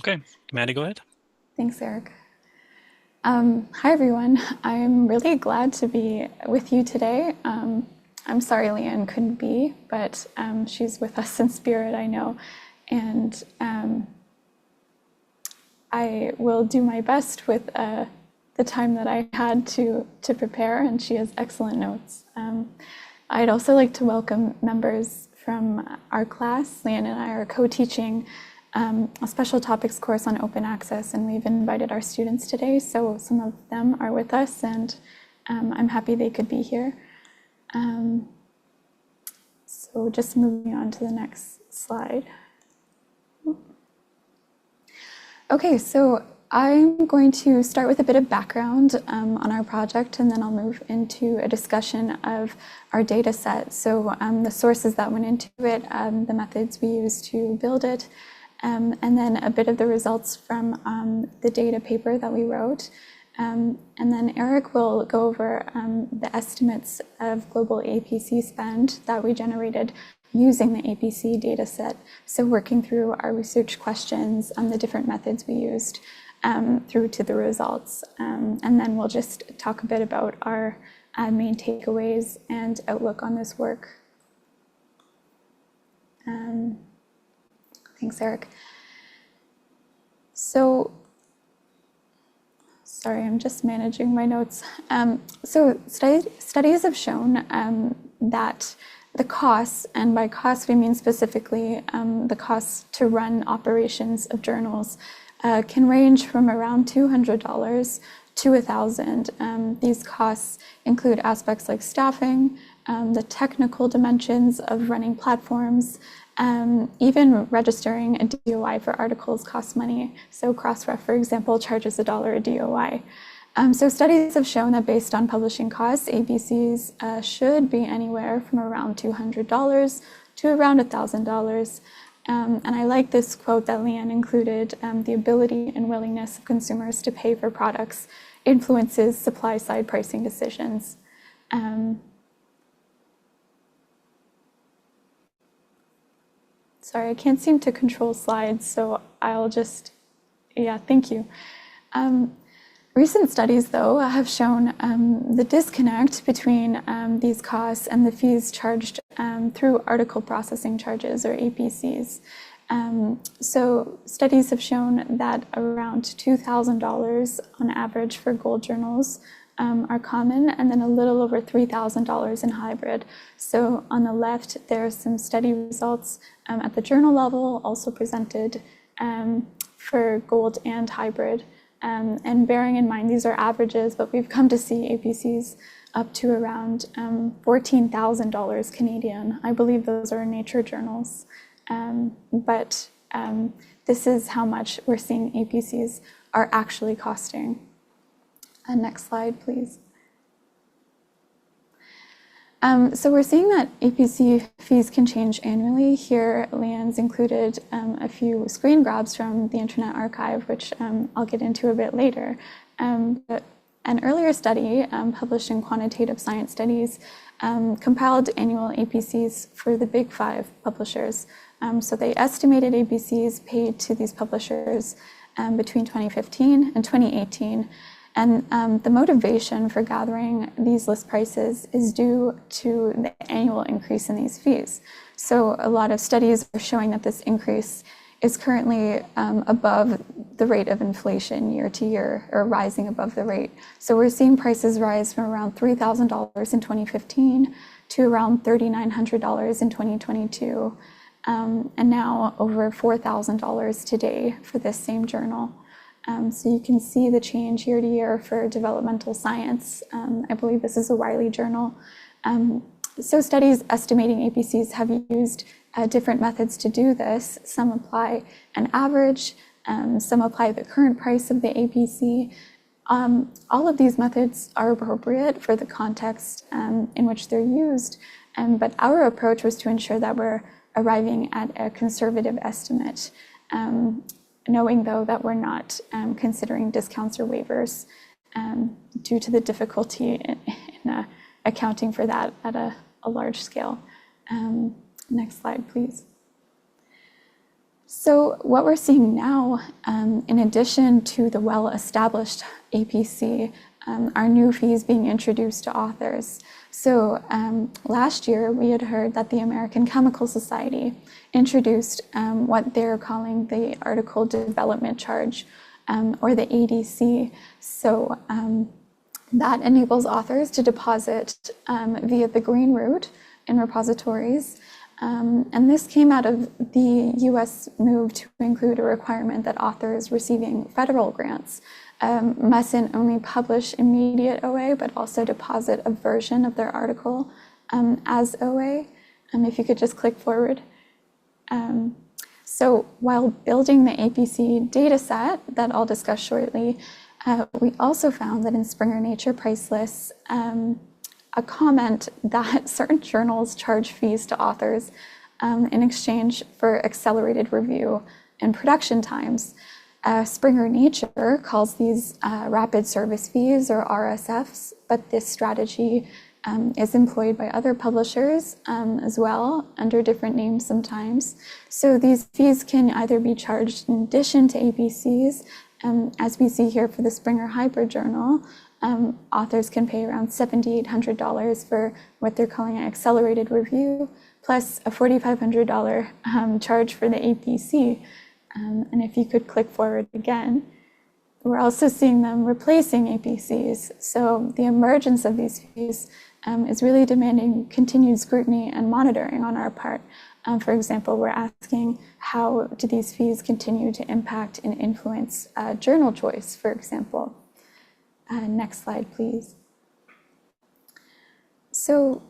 Okay, Maddie, go ahead. Thanks, Eric. Hi, everyone. I'm really glad to be with you today. I'm sorry Leigh-Ann couldn't be, but she's with us in spirit, I know. And I will do my best with the time that I had to prepare, and she has excellent notes. I'd also like to welcome members from our class. Leigh-Ann and I are co-teaching a special topics course on open access, and we've invited our students today, so some of them are with us, and I'm happy they could be here. So just moving on to the next slide. Okay, so I'm going to start with a bit of background on our project, and then I'll move into a discussion of our data set. So the sources that went into it, the methods we used to build it, and then a bit of the results from the data paper that we wrote. And then Eric will go over the estimates of global APC spend that we generated using the APC dataset. So working through our research questions on the different methods we used through to the results. And then we'll just talk a bit about our main takeaways and outlook on this work. Thanks, Eric. So, sorry, I'm just managing my notes. So studies have shown that the costs, and by costs we mean specifically the costs to run operations of journals, can range from around $200 to $1,000. These costs include aspects like staffing, the technical dimensions of running platforms, even registering a DOI for articles costs money. So Crossref, for example, charges $1 a DOI. So studies have shown that based on publishing costs, APCs should be anywhere from around $200 to around $1,000. And I like this quote that Leigh-Ann included, the ability and willingness of consumers to pay for products influences supply-side pricing decisions. Sorry, I can't seem to control slides, so I'll just, thank you. Recent studies, though, have shown the disconnect between these costs and the fees charged through article processing charges, or APCs. So studies have shown that around $2,000 on average for gold journals are common, and then a little over $3,000 in hybrid. So on the left, there are some study results at the journal level, also presented for gold and hybrid. And bearing in mind, these are averages, but we've come to see APCs up to around $14,000 Canadian. I believe those are Nature journals. But this is how much we're seeing APCs are actually costing. Next slide, please. So we're seeing that APC fees can change annually. Here, Leigh-Ann's included a few screen grabs from the Internet Archive, which I'll get into a bit later. But an earlier study published in Quantitative Science Studies compiled annual APCs for the big 5 publishers. So they estimated APCs paid to these publishers between 2015 and 2018. And the motivation for gathering these list prices is due to the annual increase in these fees. So a lot of studies are showing that this increase is currently above the rate of inflation year to year, or rising above the rate. So we're seeing prices rise from around $3,000 in 2015 to around $3,900 in 2022, and now over $4,000 today for this same journal. So you can see the change year to year for developmental science. I believe this is a Wiley journal. So studies estimating APCs have used different methods to do this. Some apply an average, some apply the current price of the APC. All of these methods are appropriate for the context in which they're used, but our approach was to ensure that we're arriving at a conservative estimate. Knowing, though, that we're not considering discounts or waivers due to the difficulty in accounting for that at a large scale. Next slide, please. So what we're seeing now, in addition to the well-established APC, are new fees being introduced to authors. So last year, we had heard that the American Chemical Society introduced what they're calling the Article Development Charge, or the ADC. So that enables authors to deposit via the green route in repositories. And this came out of the US move to include a requirement that authors receiving federal grants mustn't only publish immediate OA, but also deposit a version of their article as OA. If you could just click forward. So while building the APC dataset that I'll discuss shortly, we also found that in Springer Nature price lists, a comment that certain journals charge fees to authors in exchange for accelerated review and production times. Springer Nature calls these rapid service fees, or RSFs, but this strategy is employed by other publishers as well, under different names sometimes. So these fees can either be charged in addition to APCs, as we see here for the Springer Hybrid Journal. Authors can pay around $7,800 for what they're calling an accelerated review, plus a $4,500 charge for the APC. And if you could click forward again, we're also seeing them replacing APCs. So the emergence of these fees is really demanding continued scrutiny and monitoring on our part. For example, we're asking, how do these fees continue to impact and influence journal choice, for example? Next slide, please. So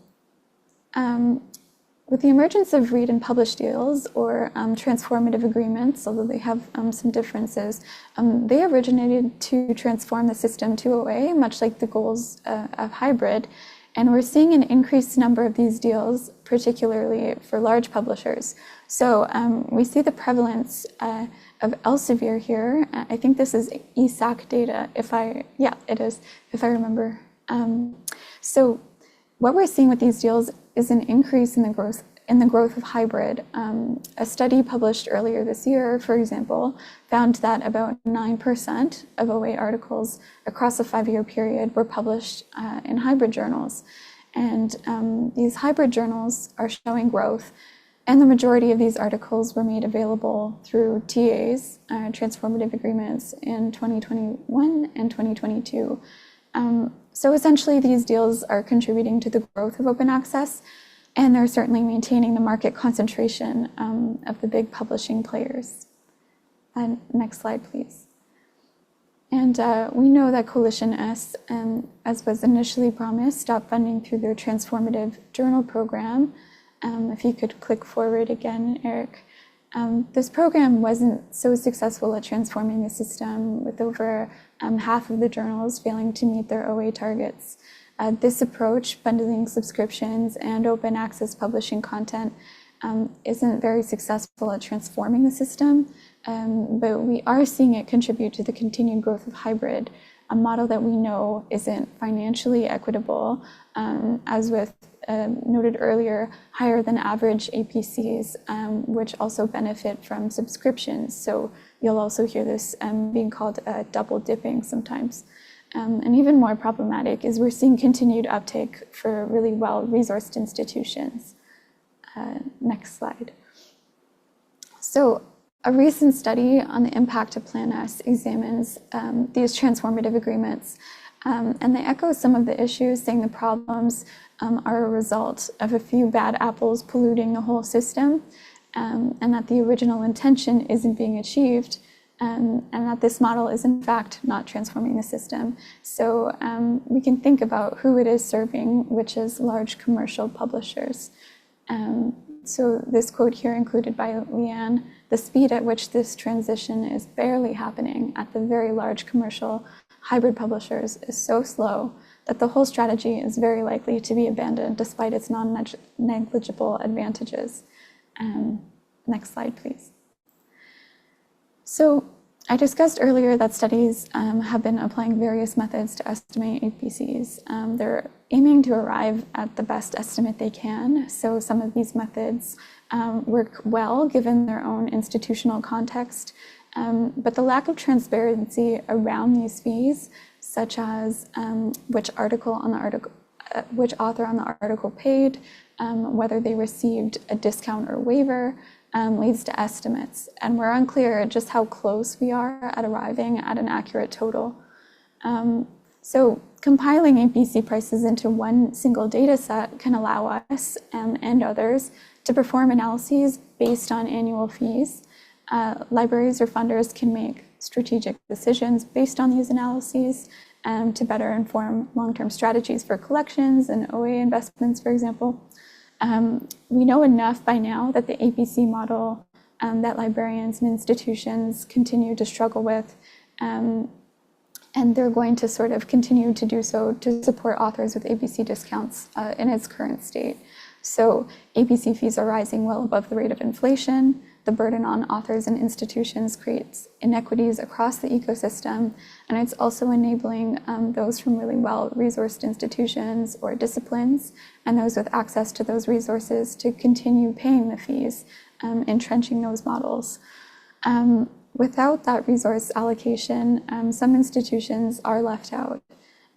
with the emergence of read and publish deals, or transformative agreements, although they have some differences, they originated to transform the system to OA, much like the goals of hybrid. And we're seeing an increased number of these deals, particularly for large publishers. So we see the prevalence of Elsevier here. I think this is ESAC data, it is, if I remember. So what we're seeing with these deals is an increase in the growth of hybrid. A study published earlier this year, for example, found that about 9% of OA articles across a 5-year period were published in hybrid journals. And these hybrid journals are showing growth, and the majority of these articles were made available through TAs, transformative agreements, in 2021 and 2022. So essentially, these deals are contributing to the growth of open access, and they're certainly maintaining the market concentration of the big publishing players. Next slide, please. And we know that Coalition S, as was initially promised, stopped funding through their transformative journal program. If you could click forward again, Eric. This program wasn't so successful at transforming the system, with over half of the journals failing to meet their OA targets. This approach, bundling subscriptions and open access publishing content, isn't very successful at transforming the system, but we are seeing it contribute to the continued growth of hybrid, a model that we know isn't financially equitable, as with noted earlier, higher than average APCs, which also benefit from subscriptions. So you'll also hear this being called double dipping sometimes. And even more problematic is we're seeing continued uptake for really well-resourced institutions. Next slide. So a recent study on the impact of Plan S examines these transformative agreements, and they echo some of the issues, saying the problems are a result of a few bad apples polluting the whole system, and that the original intention isn't being achieved, and that this model is in fact not transforming the system. So we can think about who it is serving, which is large commercial publishers. So this quote here included by Leigh-Ann, the speed at which this transition is barely happening at the very large commercial hybrid publishers is so slow that the whole strategy is very likely to be abandoned despite its non-negligible advantages. Next slide, please. So I discussed earlier that studies have been applying various methods to estimate APCs. They're aiming to arrive at the best estimate they can. So some of these methods work well given their own institutional context, but the lack of transparency around these fees, such as which author on the article paid, whether they received a discount or waiver, leads to estimates, and we're unclear just how close we are at arriving at an accurate total. So compiling APC prices into one single data set can allow us and others to perform analyses based on annual fees. Libraries or funders can make strategic decisions based on these analyses to better inform long-term strategies for collections and OA investments, for example. We know enough by now that the APC model that librarians and institutions continue to struggle with, and they're going to sort of continue to do so to support authors with APC discounts in its current state. So APC fees are rising well above the rate of inflation. The burden on authors and institutions creates inequities across the ecosystem, and it's also enabling those from really well-resourced institutions or disciplines and those with access to those resources to continue paying the fees, entrenching those models. Without that resource allocation, some institutions are left out,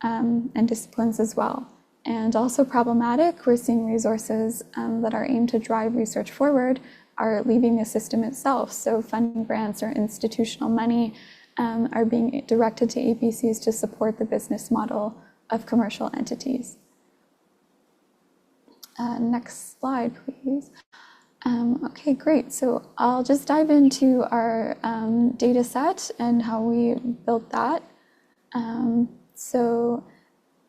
and disciplines as well. And also problematic, we're seeing resources that are aimed to drive research forward are leaving the system itself. So funding grants or institutional money are being directed to APCs to support the business model of commercial entities. Next slide, please. Okay, great. So I'll just dive into our data set and how we built that. So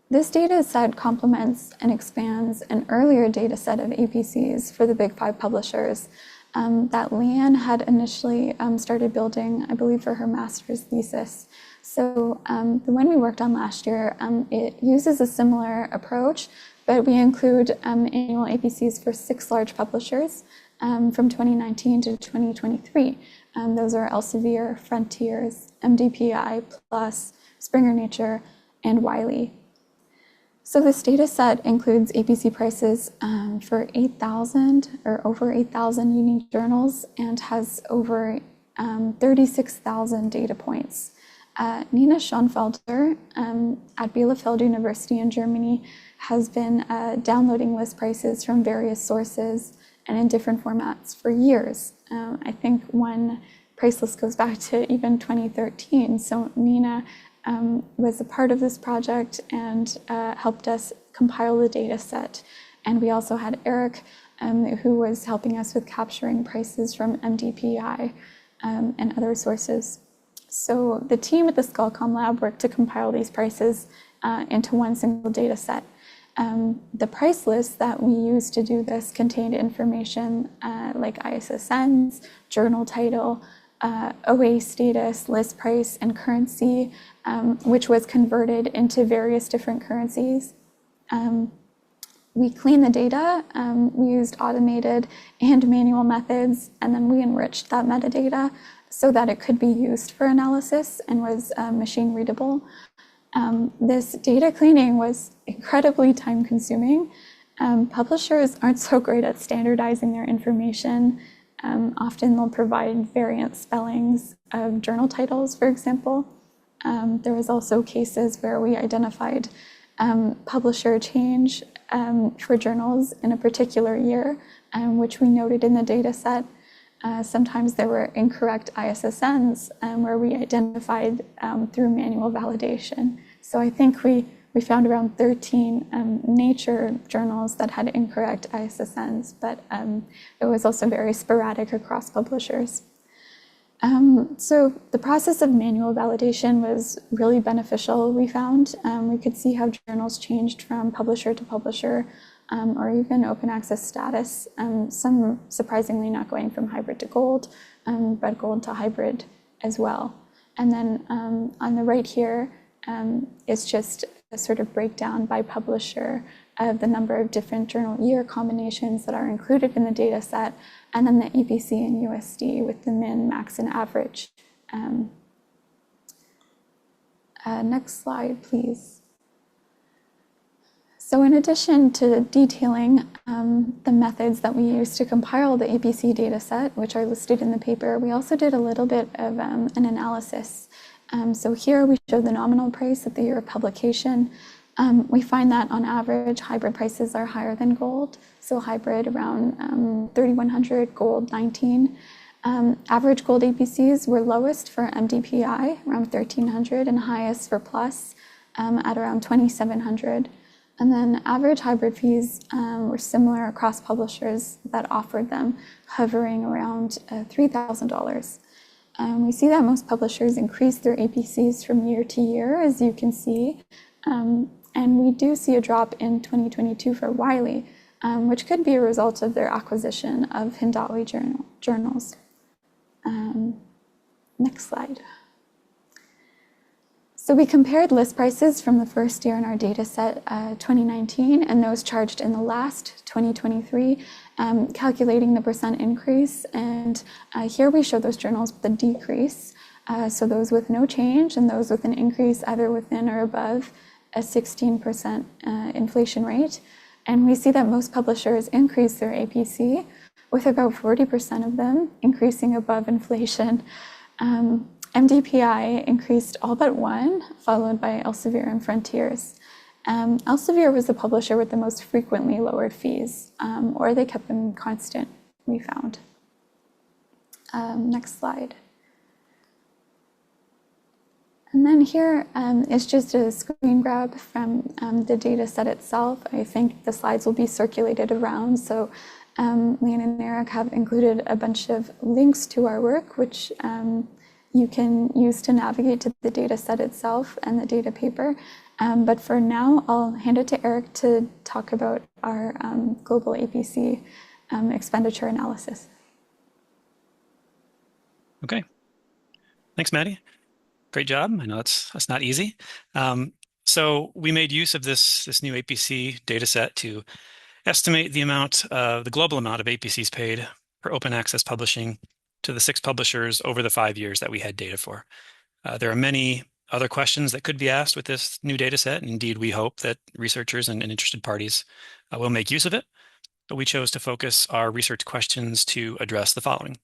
this data set complements and expands an earlier data set of APCs for the Big Five publishers that Leigh-Ann had initially started building, I believe, for her master's thesis. So the one we worked on last year, it uses a similar approach, but we include annual APCs for 6 large publishers from 2019 to 2023. Those are Elsevier, Frontiers, MDPI, Plus, Springer Nature, and Wiley. So this data set includes APC prices for 8,000 or over 8,000 unique journals and has over 36,000 data points. Nina Schoenfelder at Bielefeld University in Germany has been downloading list prices from various sources and in different formats for years. I think one price list goes back to even 2013. So Nina was a part of this project and helped us compile the data set. And we also had Eric, who was helping us with capturing prices from MDPI and other sources. So the team at the Skullcom lab worked to compile these prices into one single data set. The price list that we used to do this contained information like ISSNs, journal title, OA status, list price, and currency, which was converted into various different currencies. We cleaned the data, we used automated and manual methods, and then we enriched that metadata so that it could be used for analysis and was machine readable. This data cleaning was incredibly time consuming. Publishers aren't so great at standardizing their information. Often they'll provide variant spellings of journal titles, for example. There was also cases where we identified publisher change for journals in a particular year, which we noted in the data set. Sometimes there were incorrect ISSNs where we identified through manual validation. So I think we found around 13 Nature journals that had incorrect ISSNs, but it was also very sporadic across publishers. So the process of manual validation was really beneficial, we found. We could see how journals changed from publisher to publisher, or even open access status, some surprisingly not going from hybrid to gold, but gold to hybrid as well. And then on the right here is just a sort of breakdown by publisher of the number of different journal year combinations that are included in the data set, and then the APC and USD with the min, max, and average. Next slide, please. So in addition to detailing the methods that we use to compile the APC dataset, which are listed in the paper, we also did a little bit of an analysis. So here we show the nominal price at the year of publication. We find that on average, hybrid prices are higher than gold. So hybrid around 3,100, gold 19. Average gold APCs were lowest for MDPI, around 1,300, and highest for Plus at around 2,700. And then average hybrid fees were similar across publishers that offered them, hovering around $3,000. We see that most publishers increase their APCs from year to year, as you can see. And we do see a drop in 2022 for Wiley, which could be a result of their acquisition of Hindawi journals. Next slide. So we compared list prices from the first year in our data set, 2019, and those charged in the last 2023, calculating the percent increase. And here we show those journals with a decrease. So those with no change and those with an increase either within or above a 16% inflation rate. And we see that most publishers increase their APC, with about 40% of them increasing above inflation. MDPI increased all but one, followed by Elsevier and Frontiers. Elsevier was the publisher with the most frequently lowered fees, or they kept them constant, we found. Next slide. And then here is just a screen grab from the data set itself. I think the slides will be circulated around, so Leigh-Ann and Eric have included a bunch of links to our work, which you can use to navigate to the data set itself and the data paper. But for now, I'll hand it to Eric to talk about our global APC expenditure analysis. Okay. Thanks, Maddie. Great job. I know that's not easy. So we made use of this new APC data set to estimate the global amount of APCs paid for open access publishing to the 6 publishers over the 5 years that we had data for. There are many other questions that could be asked with this new data set. And indeed, we hope that researchers and interested parties will make use of it. But we chose to focus our research questions to address the following.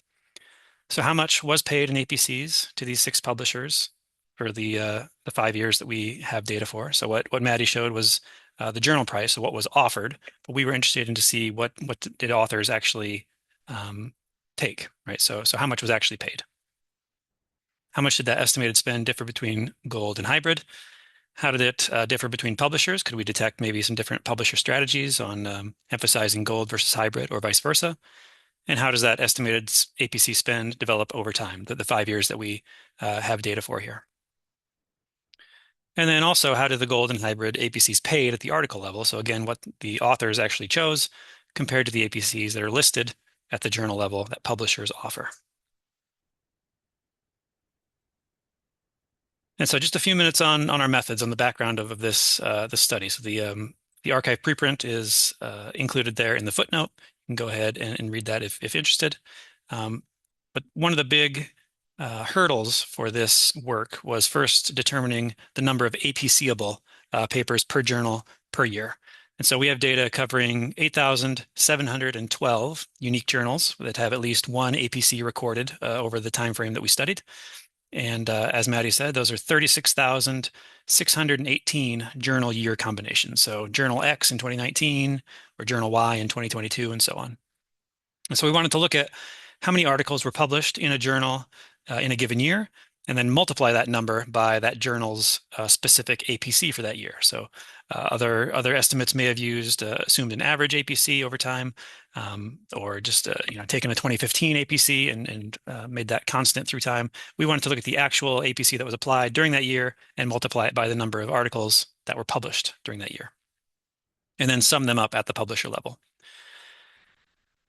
So how much was paid in APCs to these 6 publishers for the 5 years that we have data for? So what Maddie showed was the journal price, so what was offered, but we were interested in to see what did authors actually take, right? So how much was actually paid? How much did that estimated spend differ between gold and hybrid? How did it differ between publishers? Could we detect maybe some different publisher strategies on emphasizing gold versus hybrid or vice versa? And how does that estimated APC spend develop over time, the 5 years that we have data for here? And then also, how did the gold and hybrid APCs paid at the article level? So again, what the authors actually chose compared to the APCs that are listed at the journal level that publishers offer. And so just a few minutes on our methods, on the background of this study. So the archive preprint is included there in the footnote. You can go ahead and read that if interested. But one of the big hurdles for this work was first determining the number of APCable papers per journal per year. And so we have data covering 8,712 unique journals that have at least one APC recorded over the time frame that we studied. And as Maddie said, those are 36,618 journal year combinations. So journal X in 2019 or journal Y in 2022 and so on. And so we wanted to look at how many articles were published in a journal in a given year, and then multiply that number by that journal's specific APC for that year. So other estimates may have assumed an average APC over time, or just taken a 2015 APC and made that constant through time. We wanted to look at the actual APC that was applied during that year and multiply it by the number of articles that were published during that year, and then sum them up at the publisher level.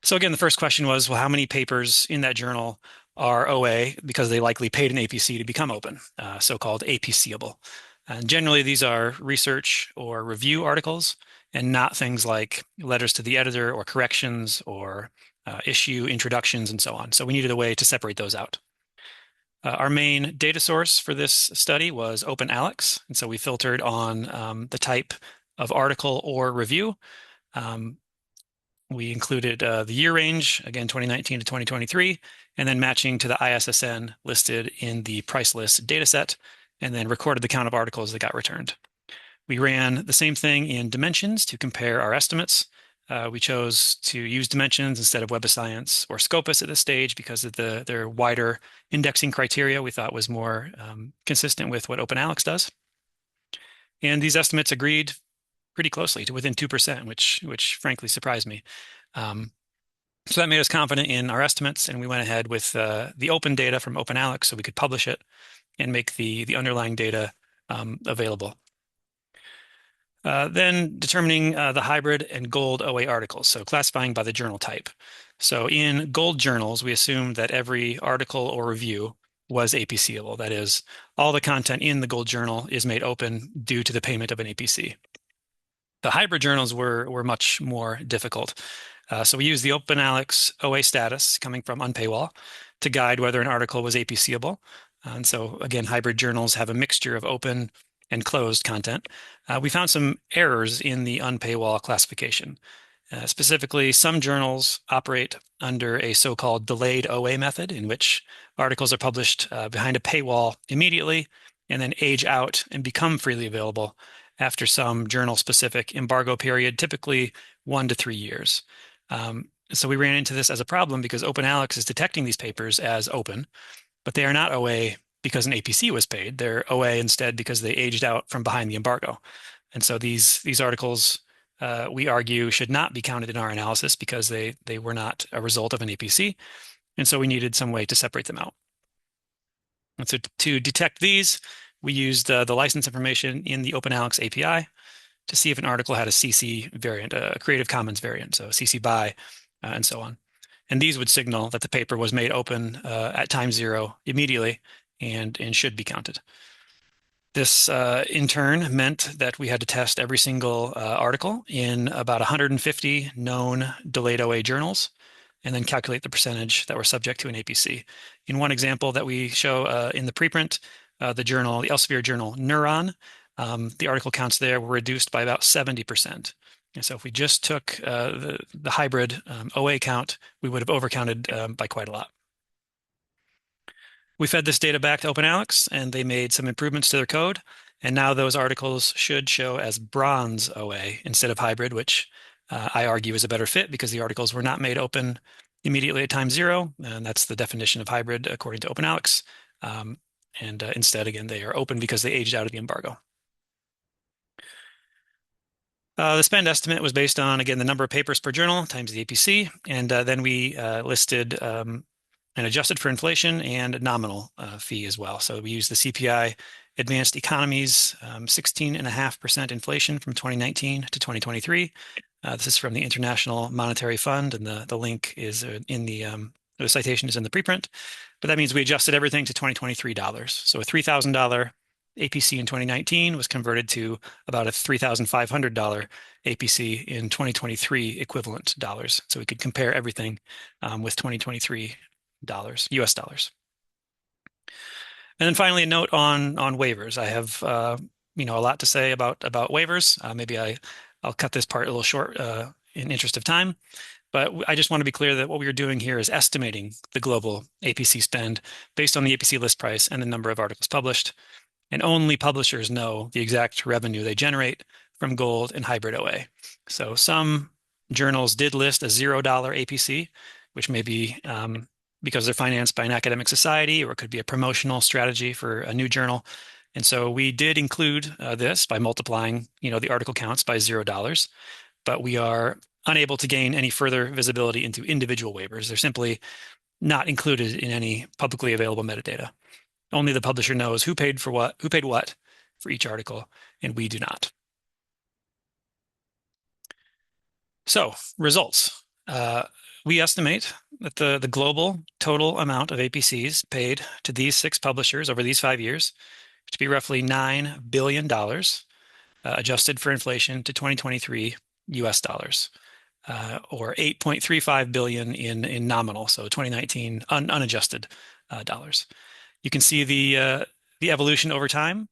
So again, the first question was, well, how many papers in that journal are OA because they likely paid an APC to become open, so-called APCable. And generally, these are research or review articles and not things like letters to the editor or corrections or issue introductions and so on. So we needed a way to separate those out. Our main data source for this study was OpenAlex, and so we filtered on the type of article or review. We included the year range, again, 2019 to 2023, and then matching to the ISSN listed in the price list dataset, and then recorded the count of articles that got returned. We ran the same thing in dimensions to compare our estimates. We chose to use dimensions instead of Web of Science or Scopus at this stage because of their wider indexing criteria we thought was more consistent with what OpenAlex does. And these estimates agreed pretty closely to within 2%, which frankly surprised me. So that made us confident in our estimates, and we went ahead with the open data from OpenAlex so we could publish it and make the underlying data available. Then determining the hybrid and gold OA articles, so classifying by the journal type. So in gold journals, we assumed that every article or review was APCable. That is, all the content in the gold journal is made open due to the payment of an APC. The hybrid journals were much more difficult. So we used the OpenAlex OA status coming from unpaywall to guide whether an article was APCable. And so again, hybrid journals have a mixture of open and closed content. We found some errors in the unpaywall classification. Specifically, some journals operate under a so-called delayed OA method in which articles are published behind a paywall immediately and then age out and become freely available after some journal-specific embargo period, typically 1 to 3 years. So we ran into this as a problem because OpenAlex is detecting these papers as open, but they are not OA because an APC was paid. They're OA instead because they aged out from behind the embargo. And so these articles, we argue, should not be counted in our analysis because they were not a result of an APC. And so we needed some way to separate them out. And so to detect these, we used the license information in the OpenAlex API to see if an article had a CC variant, a Creative Commons variant, so CC BY, and so on. And these would signal that the paper was made open at time 0 immediately and should be counted. This, in turn, meant that we had to test every single article in about 150 known delayed OA journals and then calculate the percentage that were subject to an APC. In one example that we show in the preprint, the Elsevier journal Neuron, the article counts there were reduced by about 70%. And so if we just took the hybrid OA count, we would have overcounted by quite a lot. We fed this data back to OpenAlex, and they made some improvements to their code. And now those articles should show as bronze OA instead of hybrid, which I argue is a better fit because the articles were not made open immediately at time 0. And that's the definition of hybrid according to OpenAlex. Instead, again, they are open because they aged out of the embargo. The spend estimate was based on, again, the number of papers per journal times the APC. And then we listed and adjusted for inflation and nominal fee as well. So we used the CPI Advanced Economies 16.5% inflation from 2019 to 2023. This is from the International Monetary Fund, and the link is in the citation is in the preprint. But that means we adjusted everything to 2023 dollars. So a $3,000 APC in 2019 was converted to about a $3,500 APC in 2023 equivalent dollars. So we could compare everything with 2023 US dollars. And then finally, a note on waivers. I have a lot to say about waivers. Maybe I'll cut this part a little short in interest of time. But I just want to be clear that what we are doing here is estimating the global APC spend based on the APC list price and the number of articles published. And only publishers know the exact revenue they generate from gold and hybrid OA. So some journals did list a $0 APC, which may be because they're financed by an academic society, or it could be a promotional strategy for a new journal. And so we did include this by multiplying, the article counts by $0, but we are unable to gain any further visibility into individual waivers. They're simply not included in any publicly available metadata. Only the publisher knows who paid what for each article, and we do not. So results. We estimate that the global total amount of APCs paid to these 6 publishers over these 5 years to be roughly $9 billion, adjusted for inflation to 2023 US dollars, or 8.35 billion in nominal, so 2019 unadjusted dollars. You can see the evolution over time.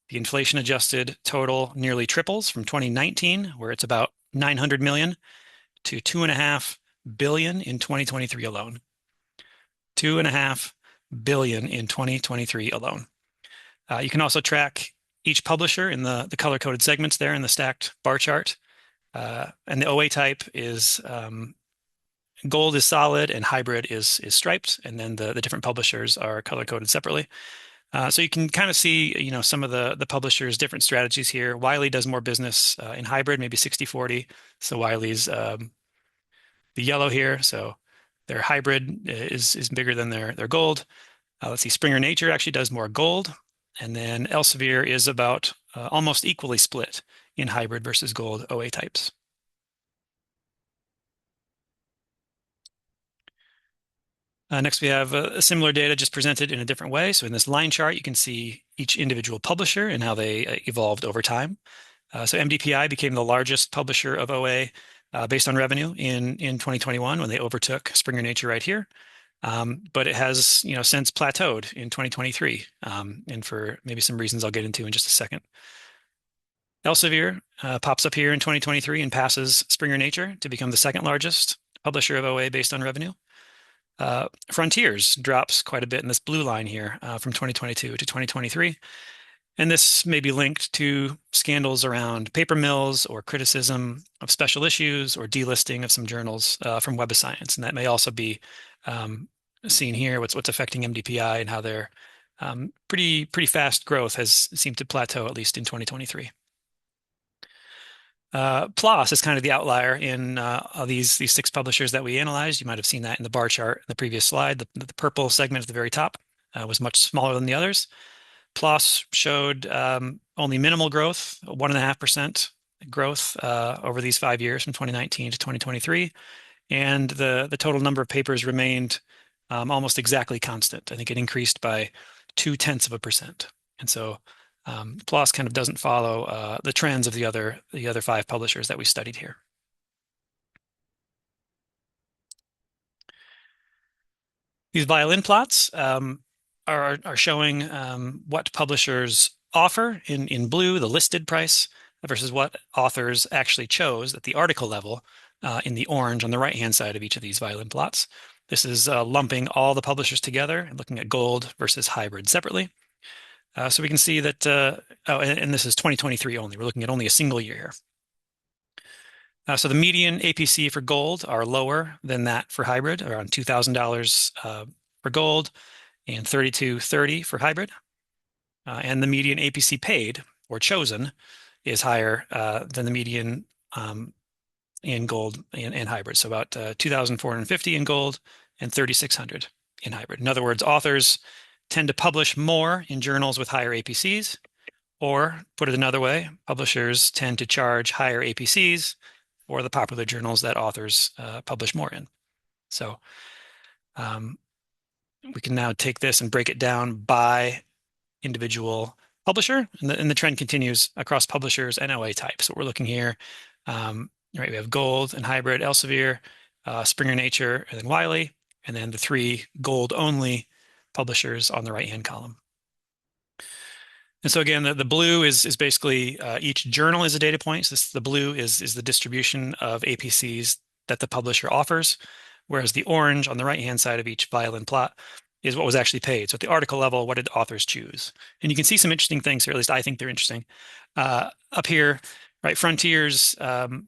The inflation adjusted total nearly triples from 2019, where it's about 900 million, to 2.5 billion in 2023 alone. 2.5 billion in 2023 alone. You can also track each publisher in the color-coded segments there in the stacked bar chart. And the OA type is gold is solid and hybrid is striped, and then the different publishers are color-coded separately. So you can kind of see, some of the publishers' different strategies here. Wiley does more business in hybrid, maybe 60/40. So Wiley's the yellow here. So their hybrid is bigger than their gold. Let's see, Springer Nature actually does more gold. And then Elsevier is about almost equally split in hybrid versus gold OA types. Next, we have similar data just presented in a different way. So in this line chart, you can see each individual publisher and how they evolved over time. So MDPI became the largest publisher of OA based on revenue in 2021 when they overtook Springer Nature right here. But it has, since plateaued in 2023, and for maybe some reasons I'll get into in just a second. Elsevier pops up here in 2023 and passes Springer Nature to become the second largest publisher of OA based on revenue. Frontiers drops quite a bit in this blue line here from 2022 to 2023. And this may be linked to scandals around paper mills or criticism of special issues or delisting of some journals from Web of Science. And that may also be seen here, what's affecting MDPI and how their pretty fast growth has seemed to plateau, at least in 2023. PLOS is kind of the outlier in these 6 publishers that we analyzed. You might have seen that in the bar chart in the previous slide. The purple segment at the very top was much smaller than the others. PLOS showed only minimal growth, 1.5% growth over these 5 years from 2019 to 2023. And the total number of papers remained almost exactly constant. I think it increased by 0.2%. And so PLOS kind of doesn't follow the trends of the other 5 publishers that we studied here. These violin plots are showing what publishers offer in blue, the listed price, versus what authors actually chose at the article level in the orange on the right-hand side of each of these violin plots. This is lumping all the publishers together and looking at gold versus hybrid separately. So we can see that, and this is 2023 only. We're looking at only a single year here. So the median APC for gold are lower than that for hybrid, around $2,000 for gold and $3,230 for hybrid. And the median APC paid or chosen is higher than the median in gold and hybrid. So about 2,450 in gold and 3,600 in hybrid. In other words, authors tend to publish more in journals with higher APCs, or put it another way, publishers tend to charge higher APCs for the popular journals that authors publish more in. So we can now take this and break it down by individual publisher, and the trend continues across publishers and OA types. So we're looking here, right, we have gold and hybrid, Elsevier, Springer Nature, and then Wiley, and then the 3 gold-only publishers on the right-hand column. And so again, the blue is basically each journal is a data point. So the blue is the distribution of APCs that the publisher offers, whereas the orange on the right-hand side of each violin plot is what was actually paid. So at the article level, what did authors choose? And you can see some interesting things here, at least I think they're interesting. Up here, right, Frontiers, the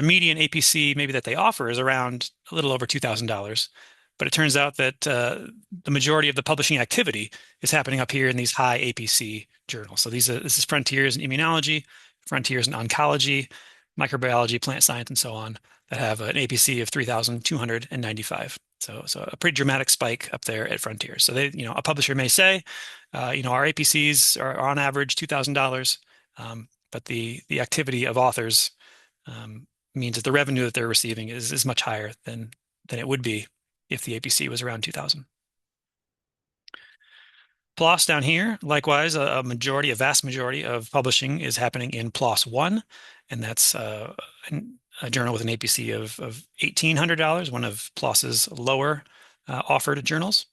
median APC maybe that they offer is around a little over $2,000. But it turns out that the majority of the publishing activity is happening up here in these high APC journals. So this is Frontiers in Immunology, Frontiers in Oncology, Microbiology, Plant Science, and so on, that have an APC of 3,295. So a pretty dramatic spike up there at Frontiers. So a publisher may say, our APCs are on average $2,000, but the activity of authors means that the revenue that they're receiving is much higher than it would be if the APC was around 2,000. PLOS down here, likewise, a vast majority of publishing is happening in PLOS 1, and that's a journal with an APC of $1,800, one of PLOS's lower offered journals.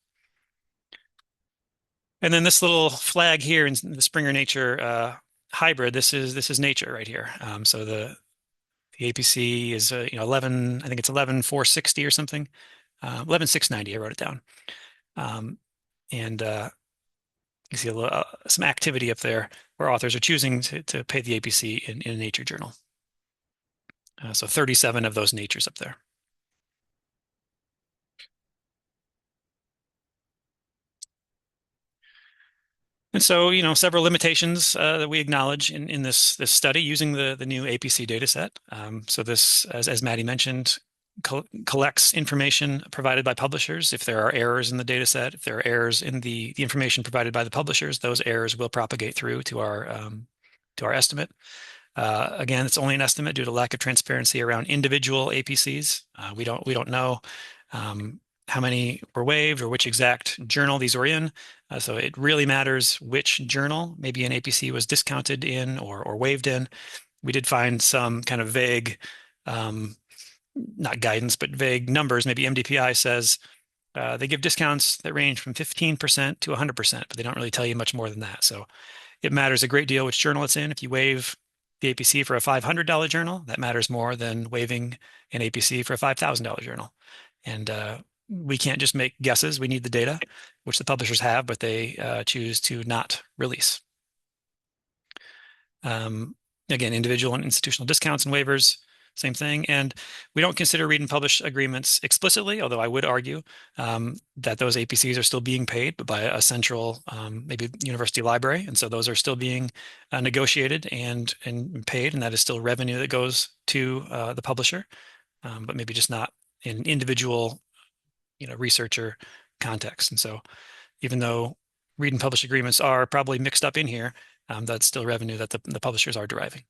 And then this little flag here in the Springer Nature hybrid, this is Nature right here. So the APC is 11, I think it's 11,460 or something, 11,690. I wrote it down, and you see some activity up there where authors are choosing to pay the APC in a Nature journal. So 37 of those natures up there. And so, several limitations that we acknowledge in this study using the new APC data set. So this, as Maddie mentioned, collects information provided by publishers. If there are errors in the data set, if there are errors in the information provided by the publishers, those errors will propagate through to our estimate. Again, it's only an estimate due to lack of transparency around individual APCs. We don't know how many were waived or which exact journal these were in. So it really matters which journal maybe an APC was discounted in or waived in. We did find some kind of vague, not guidance, but vague numbers. Maybe MDPI says they give discounts that range from 15% to 100%, but they don't really tell you much more than that. So it matters a great deal which journal it's in. If you waive the APC for a $500 journal, that matters more than waiving an APC for a $5,000 journal. And we can't just make guesses. We need the data, which the publishers have, but they choose to not release. Again, individual and institutional discounts and waivers, same thing. And we don't consider read and publish agreements explicitly, although I would argue that those APCs are still being paid, but by a central, maybe university library. And so those are still being negotiated and paid, and that is still revenue that goes to the publisher, but maybe just not in individual researcher context. And so even though read and publish agreements are probably mixed up in here, that's still revenue that the publishers are deriving.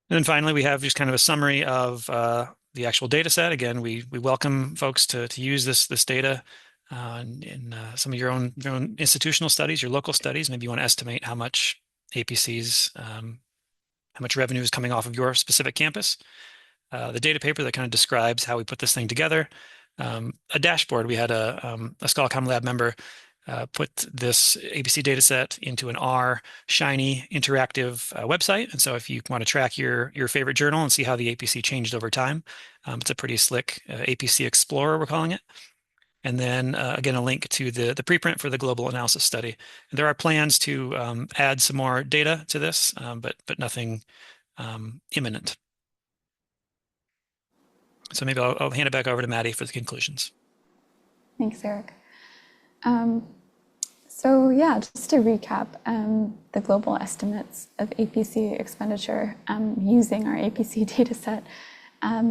And then finally, we have just kind of a summary of the actual data set. Again, we welcome folks to use this data in some of your own institutional studies, your local studies. Maybe you want to estimate how much APCs, how much revenue is coming off of your specific campus. The data paper that kind of describes how we put this thing together. A dashboard. We had a ScholarComm Lab member put this APC data set into an R shiny interactive website. And so if you want to track your favorite journal and see how the APC changed over time, it's a pretty slick APC Explorer, we're calling it. And then again, a link to the preprint for the global analysis study. And there are plans to add some more data to this, but nothing imminent. So maybe I'll hand it back over to Maddie for the conclusions. Thanks, Eric. So yeah, just to recap the global estimates of APC expenditure using our APC dataset,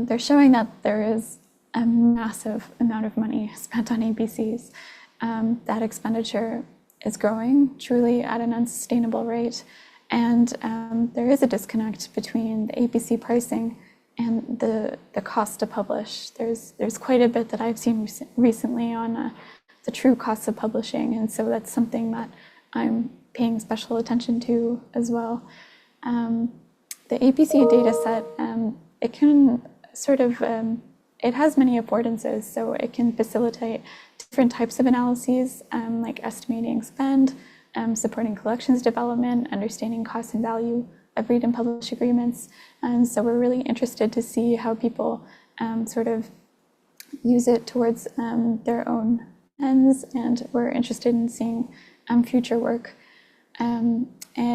they're showing that there is a massive amount of money spent on APCs. That expenditure is growing truly at an unsustainable rate, and there is a disconnect between the APC pricing and the cost to publish. There's quite a bit that I've seen recently on the true costs of publishing, and so that's something that I'm paying special attention to as well. The APC data set, it can sort of, it has many affordances, so it can facilitate different types of analyses, like estimating spend, supporting collections development, understanding cost and value of read and publish agreements. And so we're really interested to see how people sort of use it towards their own ends, and we're interested in seeing future work. And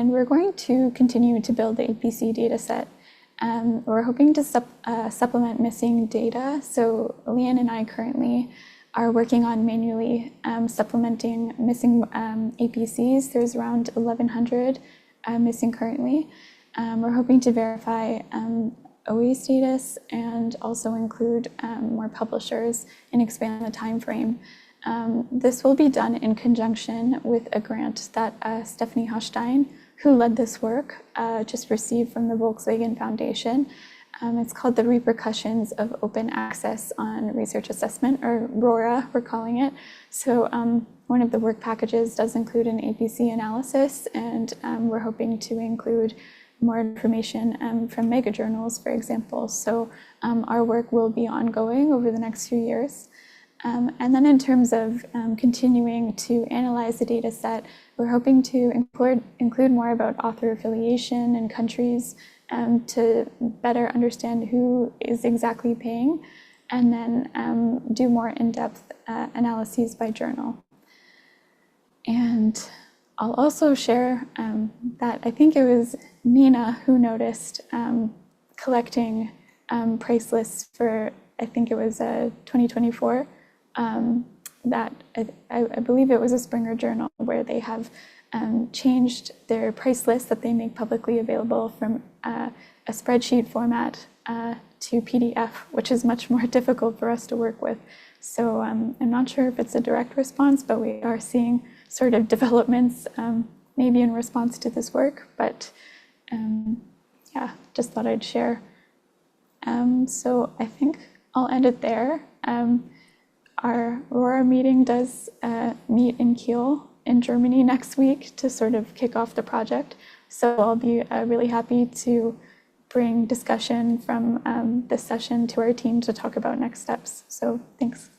we're going to continue to build the APC data set. We're hoping to supplement missing data. So Leigh-Ann and I currently are working on manually supplementing missing APCs. There's around 1,100 missing currently. We're hoping to verify OE status and also include more publishers and expand the time frame. This will be done in conjunction with a grant that Stephanie Hochstein, who led this work, just received from the Volkswagen Foundation. It's called the Repercussions of Open Access on Research Assessment, or RORA, we're calling it. So one of the work packages does include an APC analysis, and we're hoping to include more information from mega journals, for example. So our work will be ongoing over the next few years. And then in terms of continuing to analyze the data set, we're hoping to include more about author affiliation and countries to better understand who is exactly paying, and then do more in-depth analyses by journal. And I'll also share that I think it was Nina who noticed collecting price lists for, I think it was 2024, that I believe it was a Springer journal where they have changed their price list that they make publicly available from a spreadsheet format to PDF, which is much more difficult for us to work with. So I'm not sure if it's a direct response, but we are seeing sort of developments maybe in response to this work. But yeah, just thought I'd share. So I think I'll end it there. Our Aurora meeting does meet in Kiel in Germany next week to sort of kick off the project. So I'll be really happy to bring discussion from this session to our team to talk about next steps. So thanks.